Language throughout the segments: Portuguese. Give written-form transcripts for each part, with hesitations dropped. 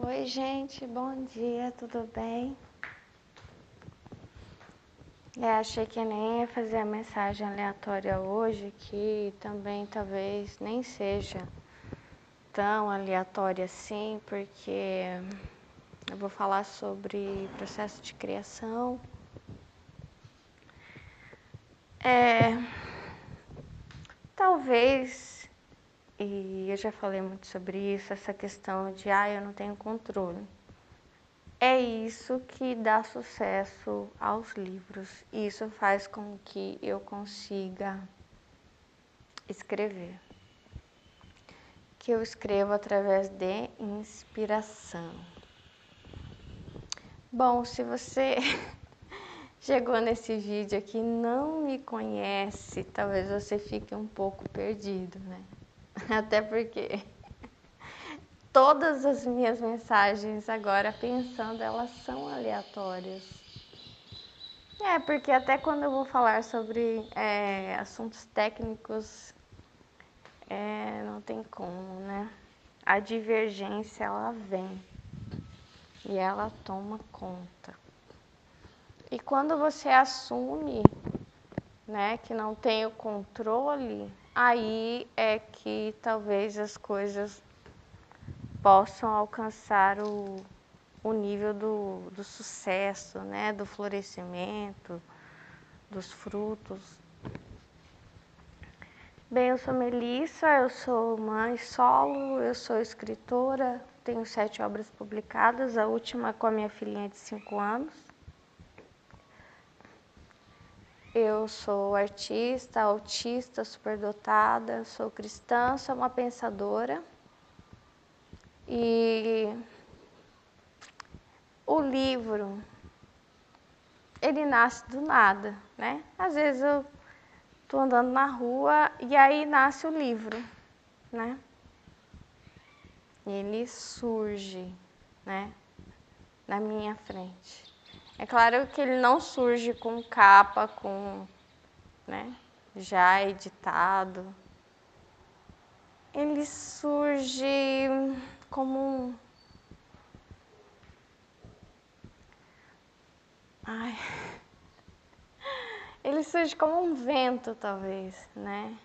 Oi, gente, bom dia, tudo bem? Achei que nem ia fazer a mensagem aleatória hoje, que também talvez nem seja tão aleatória assim, porque eu vou falar sobre processo de criação. Talvez, e eu já falei muito sobre isso, essa questão de eu não tenho controle. É isso que dá sucesso aos livros. Isso faz com que eu consiga escrever. Que eu escrevo através de inspiração. Bom, se você chegou nesse vídeo aqui e não me conhece, talvez você fique um pouco perdido, né? Até porque todas as minhas mensagens agora pensando, elas são aleatórias. Porque até quando eu vou falar sobre assuntos técnicos, não tem como, né? A divergência, ela vem e ela toma conta. E quando você assume, né, que não tem o controle, aí é que talvez as coisas possam alcançar o nível do sucesso, né, do florescimento, dos frutos. Bem, eu sou Melissa, eu sou mãe solo, eu sou escritora, tenho 7 obras publicadas, a última com a minha filhinha de 5 anos. Eu sou artista, autista, superdotada, sou cristã, sou uma pensadora. E o livro, ele nasce do nada, né? Às vezes eu tô andando na rua e aí nasce o livro, né? Ele surge, né, na minha frente. É claro que ele não surge com capa, né, já editado. Ele surge como ele surge como um vento, talvez, né?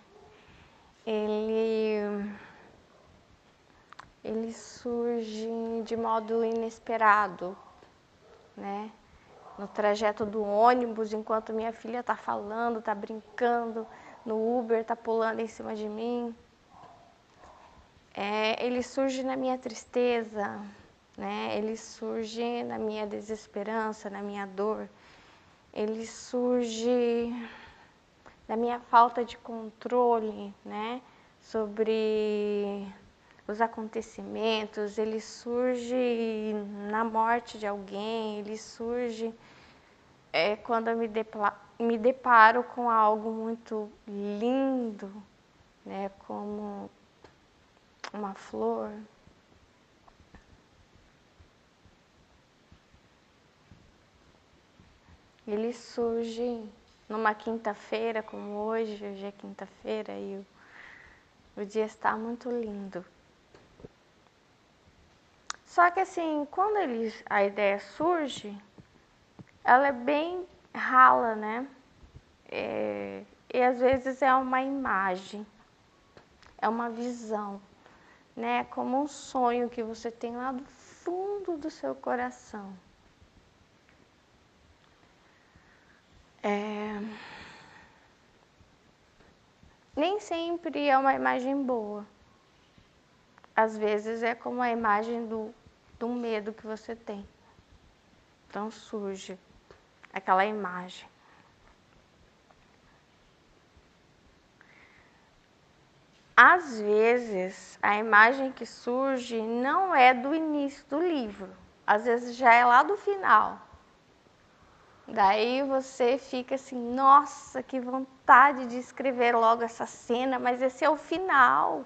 Ele surge de modo inesperado, né? No trajeto do ônibus, enquanto minha filha está falando, está brincando, no Uber está pulando em cima de mim. Ele surge na minha tristeza, né? Ele surge na minha desesperança, na minha dor. Ele surge da minha falta de controle, né, sobre os acontecimentos, ele surge na morte de alguém, ele surge quando eu me deparo com algo muito lindo, né, como uma flor. Ele surge numa quinta-feira, como hoje é quinta-feira e o dia está muito lindo. Só que assim, quando a ideia surge, ela é bem rala, né? E às vezes é uma imagem, é uma visão, né? Como um sonho que você tem lá do fundo do seu coração. Nem sempre é uma imagem boa. Às vezes é como a imagem do medo que você tem. Então surge aquela imagem. Às vezes, a imagem que surge não é do início do livro. Às vezes já é lá do final. Daí você fica assim, nossa, que vontade de escrever logo essa cena, mas esse é o final.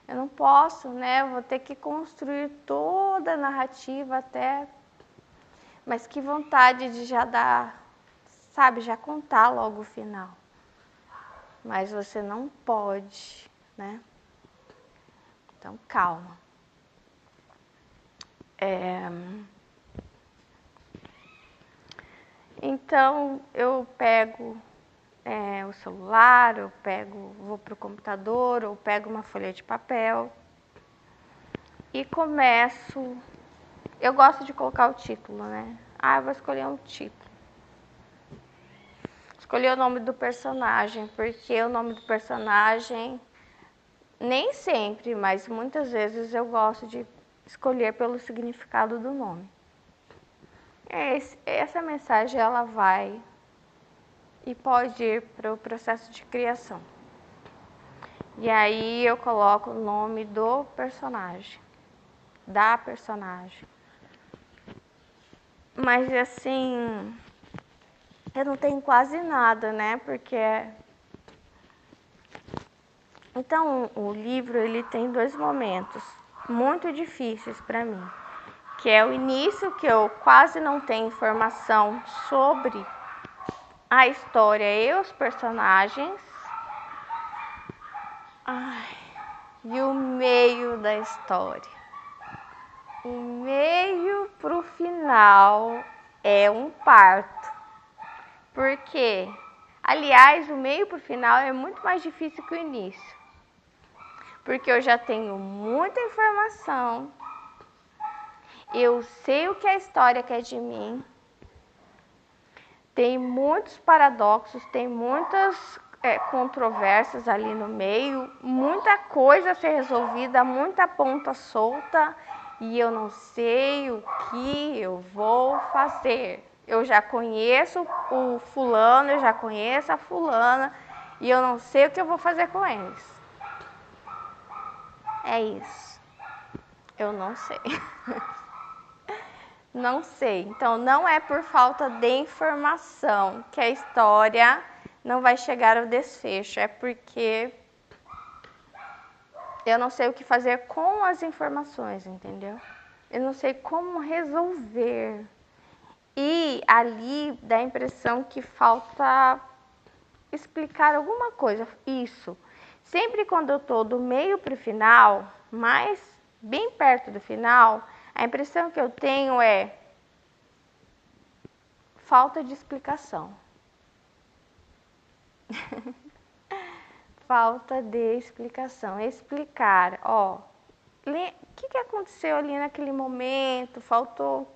Eu não posso, né? Eu vou ter que construir toda a narrativa até... Mas que vontade de já dar, sabe, já contar logo o final. Mas você não pode, né? Então, calma. Então, eu pego o celular, vou para o computador, ou pego uma folha de papel e começo. Eu gosto de colocar o título, né? Eu vou escolher um título. Escolhi o nome do personagem, porque o nome do personagem, nem sempre, mas muitas vezes eu gosto de escolher pelo significado do nome. Essa mensagem ela vai e pode ir para o processo de criação. E aí eu coloco o nome do personagem, da personagem. Mas assim, eu não tenho quase nada, né? Porque então o livro ele tem 2 momentos muito difíceis para mim, que é o início, que eu quase não tenho informação sobre a história e os personagens. E o meio da história. O meio pro final é um parto. Por quê? Aliás, o meio pro final é muito mais difícil que o início. Porque eu já tenho muita informação. Eu sei o que a história quer de mim. Tem muitos paradoxos, tem muitas controvérsias ali no meio, muita coisa a ser resolvida, muita ponta solta, e eu não sei o que eu vou fazer. Eu já conheço o fulano, eu já conheço a fulana, e eu não sei o que eu vou fazer com eles. É isso. Eu não sei. Não sei. Então, não é por falta de informação que a história não vai chegar ao desfecho. É porque eu não sei o que fazer com as informações, entendeu? Eu não sei como resolver. E ali dá a impressão que falta explicar alguma coisa. Isso. Sempre quando eu estou do meio para o final, mais bem perto do final, a impressão que eu tenho é falta de explicação. Falta de explicação. Explicar, o que aconteceu ali naquele momento? Faltou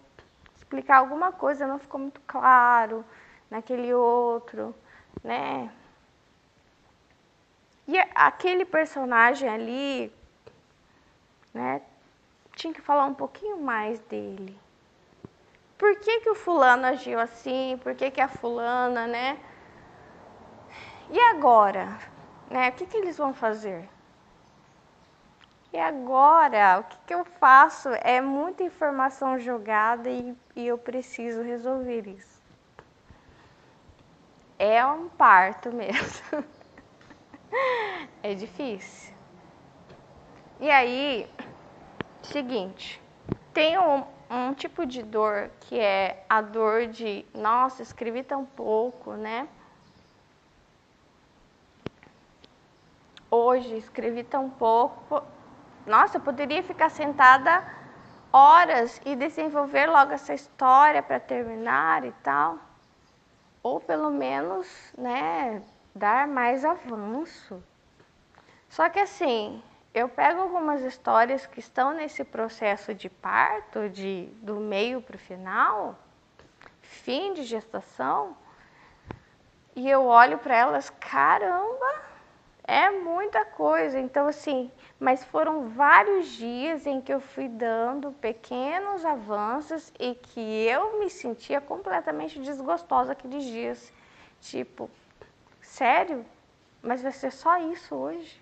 explicar alguma coisa, não ficou muito claro naquele outro, né? E aquele personagem ali, né? Tinha que falar um pouquinho mais dele. Por que o fulano agiu assim? Por que a fulana, né? E agora? Né? O que eles vão fazer? E agora, o que eu faço? É muita informação jogada e eu preciso resolver isso. É um parto mesmo. É difícil. E aí, seguinte, tem um tipo de dor que é a dor de, nossa, escrevi tão pouco, né? Hoje escrevi tão pouco. Nossa, eu poderia ficar sentada horas e desenvolver logo essa história para terminar e tal. Ou pelo menos, né, dar mais avanço. Só que assim, eu pego algumas histórias que estão nesse processo de parto, do meio para o final, fim de gestação, e eu olho para elas, caramba, é muita coisa. Então assim, mas foram vários dias em que eu fui dando pequenos avanços e que eu me sentia completamente desgostosa aqueles dias. Tipo, sério? Mas vai ser só isso hoje?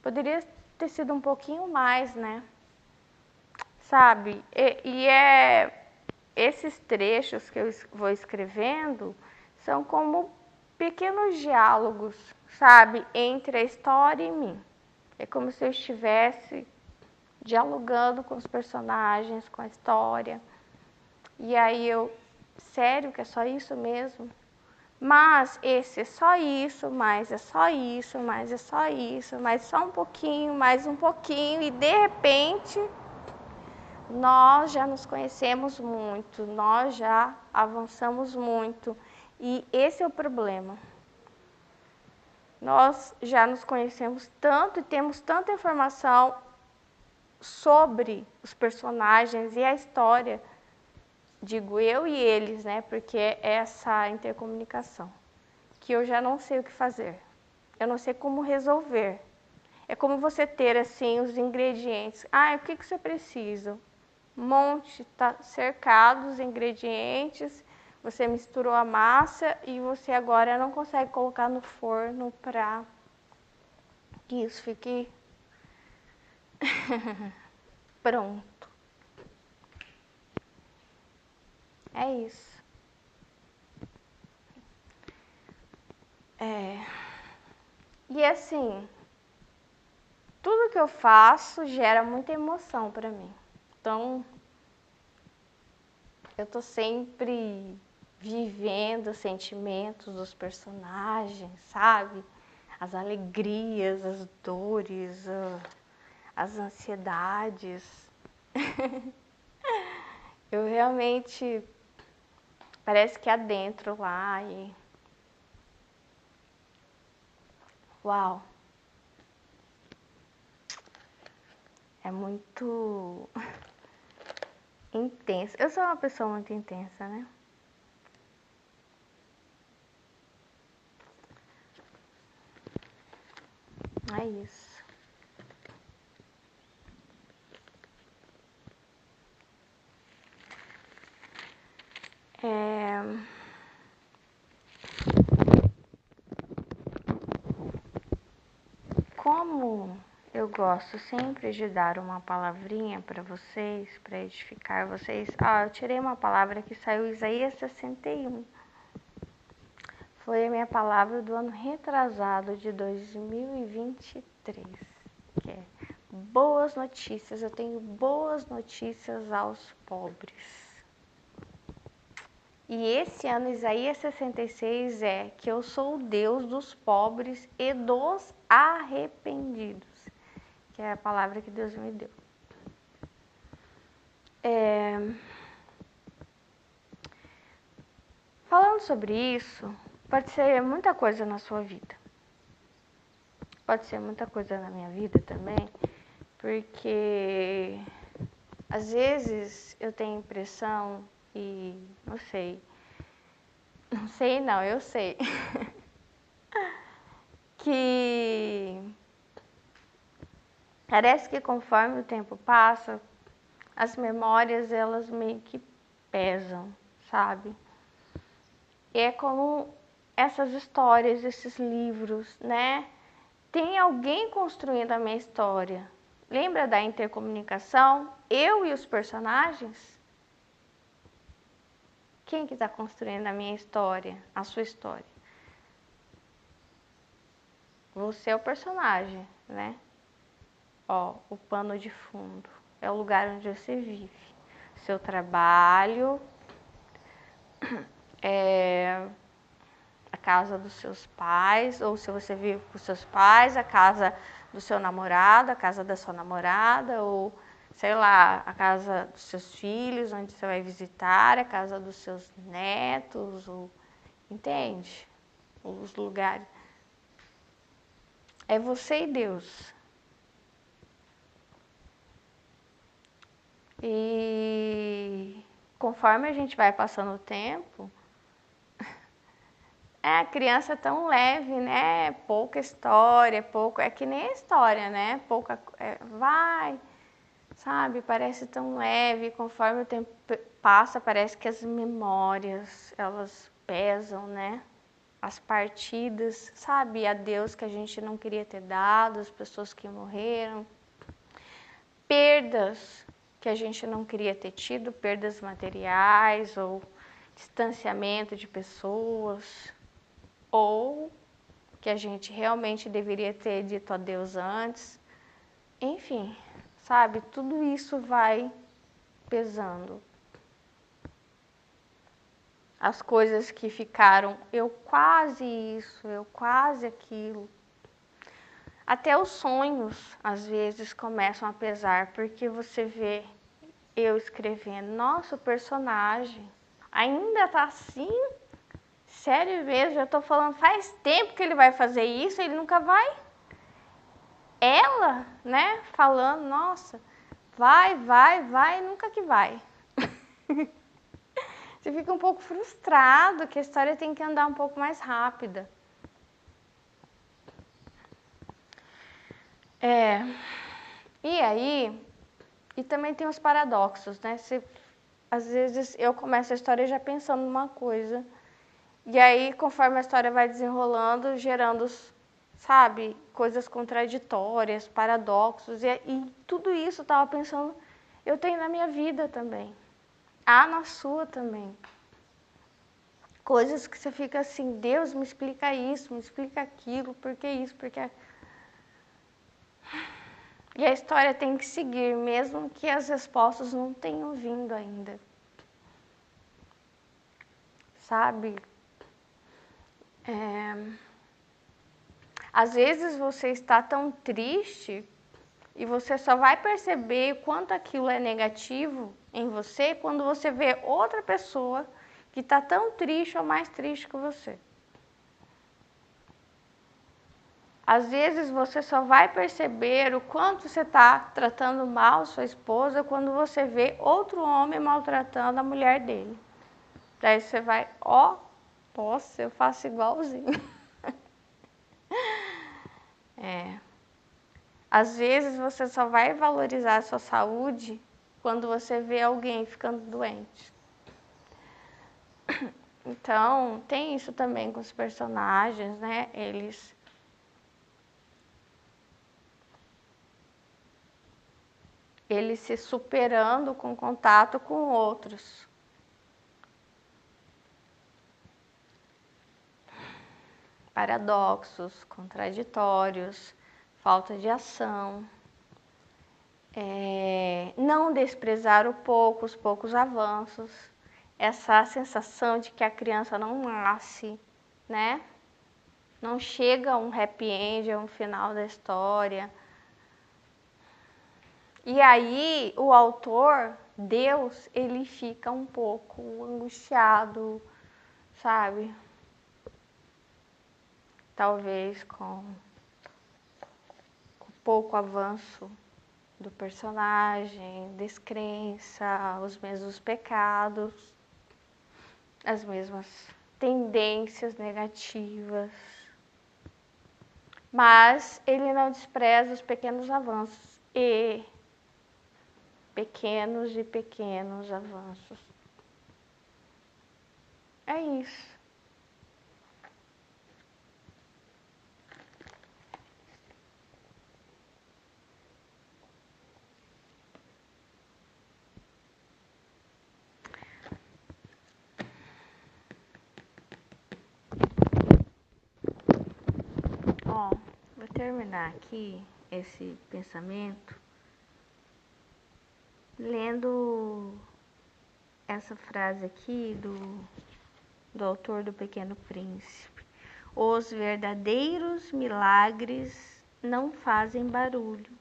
Poderia ter sido um pouquinho mais, né? Sabe? Esses trechos que eu vou escrevendo são como pequenos diálogos, sabe? Entre a história e mim. É como se eu estivesse dialogando com os personagens, com a história. E aí sério que é só isso mesmo? Mas esse é só isso, mas é só isso, mas é só isso, mas só um pouquinho, mais um pouquinho, e de repente nós já nos conhecemos muito, nós já avançamos muito e esse é o problema. Nós já nos conhecemos tanto e temos tanta informação sobre os personagens e a história, digo eu e eles, né? Porque é essa intercomunicação, que eu já não sei o que fazer. Eu não sei como resolver. É como você ter assim os ingredientes. Ah, o que você precisa? Um monte, tá cercado os ingredientes. Você misturou a massa e você agora não consegue colocar no forno para que isso fique pronto. É isso. E assim, tudo que eu faço gera muita emoção para mim. Então, eu tô sempre vivendo os sentimentos dos personagens, sabe? As alegrias, as dores, as ansiedades. Eu realmente parece que adentro lá e uau. É muito intenso. Eu sou uma pessoa muito intensa, né? É isso. Como eu gosto sempre de dar uma palavrinha para vocês, para edificar vocês. Eu tirei uma palavra que saiu Isaías 61. Foi a minha palavra do ano retrasado de 2023, que é boas notícias. Eu tenho boas notícias aos pobres. E esse ano, Isaías 66 é que eu sou o Deus dos pobres e dos arrependidos, que é a palavra que Deus me deu. Falando sobre isso, pode ser muita coisa na sua vida. Pode ser muita coisa na minha vida também, porque às vezes eu tenho a impressão e não sei. Não sei não, eu sei. Que parece que conforme o tempo passa, as memórias elas meio que pesam, sabe? E é como essas histórias, esses livros, né? Tem alguém construindo a minha história. Lembra da intercomunicação? Eu e os personagens? Quem que está construindo a minha história, a sua história? Você é o personagem, né? Ó, o pano de fundo é o lugar onde você vive. Seu trabalho, a casa dos seus pais, ou se você vive com seus pais, a casa do seu namorado, a casa da sua namorada, ou sei lá, a casa dos seus filhos, onde você vai visitar, a casa dos seus netos, ou, entende? Os lugares. É você e Deus. E conforme a gente vai passando o tempo, a criança é tão leve, né? Pouca história, pouco. É que nem a história, né? Pouca. Vai, sabe? Parece tão leve. Conforme o tempo passa, parece que as memórias elas pesam, né? As partidas, sabe? A Deus que a gente não queria ter dado, as pessoas que morreram. Perdas que a gente não queria ter tido, perdas materiais ou distanciamento de pessoas, ou que a gente realmente deveria ter dito adeus antes. Enfim, sabe, tudo isso vai pesando. As coisas que ficaram, eu quase isso, eu quase aquilo. Até os sonhos, às vezes, começam a pesar, porque você vê eu escrevendo, nossa, o personagem ainda tá assim? Sério mesmo, já tô falando faz tempo que ele vai fazer isso, ele nunca vai? Ela, né, falando, nossa, vai, nunca que vai. Você fica um pouco frustrado que a história tem que andar um pouco mais rápida. E aí, e também tem os paradoxos, né? Às vezes eu começo a história já pensando numa coisa, e aí conforme a história vai desenrolando, gerando, sabe, coisas contraditórias, paradoxos, e tudo isso eu tava pensando, eu tenho na minha vida também. Há na sua também. Coisas que você fica assim, Deus, me explica isso, me explica aquilo, por que isso, por que... E a história tem que seguir, mesmo que as respostas não tenham vindo ainda. Sabe? Às vezes você está tão triste e você só vai perceber quanto aquilo é negativo em você quando você vê outra pessoa que está tão triste ou mais triste que você. Às vezes você só vai perceber o quanto você está tratando mal sua esposa quando você vê outro homem maltratando a mulher dele. Daí você vai, ó, nossa, eu faço igualzinho. Às vezes você só vai valorizar a sua saúde quando você vê alguém ficando doente. Então, tem isso também com os personagens, né? Eles se superando com contato com outros. Paradoxos, contraditórios, falta de ação. Não desprezar os poucos avanços. Essa sensação de que a criança não nasce, né? Não chega a um happy end, a um final da história. E aí o autor, Deus, ele fica um pouco angustiado, sabe? Talvez com pouco avanço do personagem, descrença, os mesmos pecados, as mesmas tendências negativas. Mas ele não despreza os pequenos avanços e pequenos avanços. É isso. Ó, vou terminar aqui esse pensamento lendo essa frase aqui do autor do Pequeno Príncipe. Os verdadeiros milagres não fazem barulho.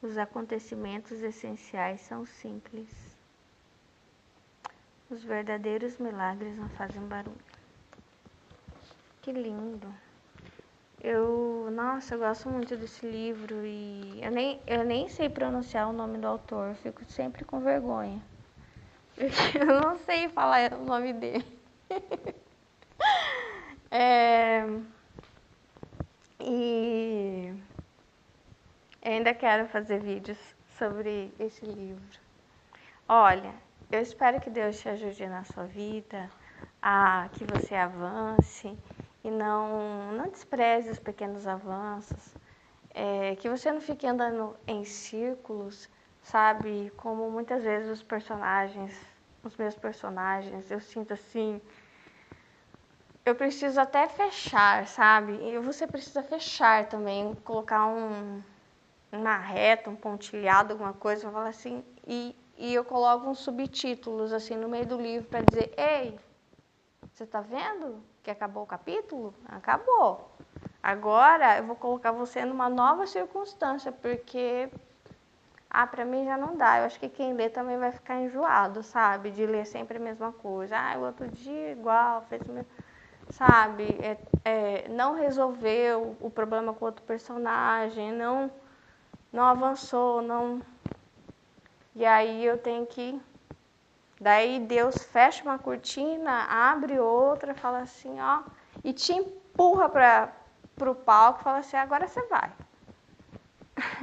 Os acontecimentos essenciais são simples. Os verdadeiros milagres não fazem barulho. Que lindo. Nossa, eu gosto muito desse livro e eu nem sei pronunciar o nome do autor, eu fico sempre com vergonha. Eu não sei falar o nome dele. E ainda quero fazer vídeos sobre esse livro. Olha, eu espero que Deus te ajude na sua vida, que você avance e não despreze os pequenos avanços, que você não fique andando em círculos, sabe? Como muitas vezes os meus personagens, eu sinto assim, eu preciso até fechar, sabe? E você precisa fechar também, colocar uma reta, um pontilhado, alguma coisa, pra falar assim, e eu coloco uns subtítulos assim no meio do livro para dizer, ei, você tá vendo que acabou o capítulo? Acabou. Agora eu vou colocar você numa nova circunstância, porque pra mim já não dá. Eu acho que quem lê também vai ficar enjoado, sabe? De ler sempre a mesma coisa. O outro dia igual, fez o mesmo, sabe? Não resolveu o problema com outro personagem, não avançou, não. E aí eu tenho que. Daí Deus fecha uma cortina, abre outra, fala assim, ó, e te empurra pro palco e fala assim, agora você vai.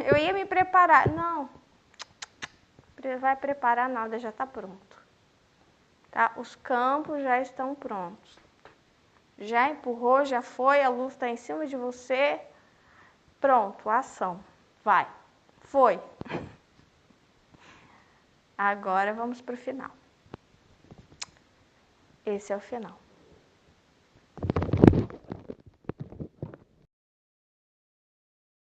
Eu ia me preparar. Não, vai preparar nada, já está pronto. Tá? Os campos já estão prontos. Já empurrou, já foi, a luz está em cima de você. Pronto, ação. Vai. Foi. Agora vamos para o final. Esse é o final.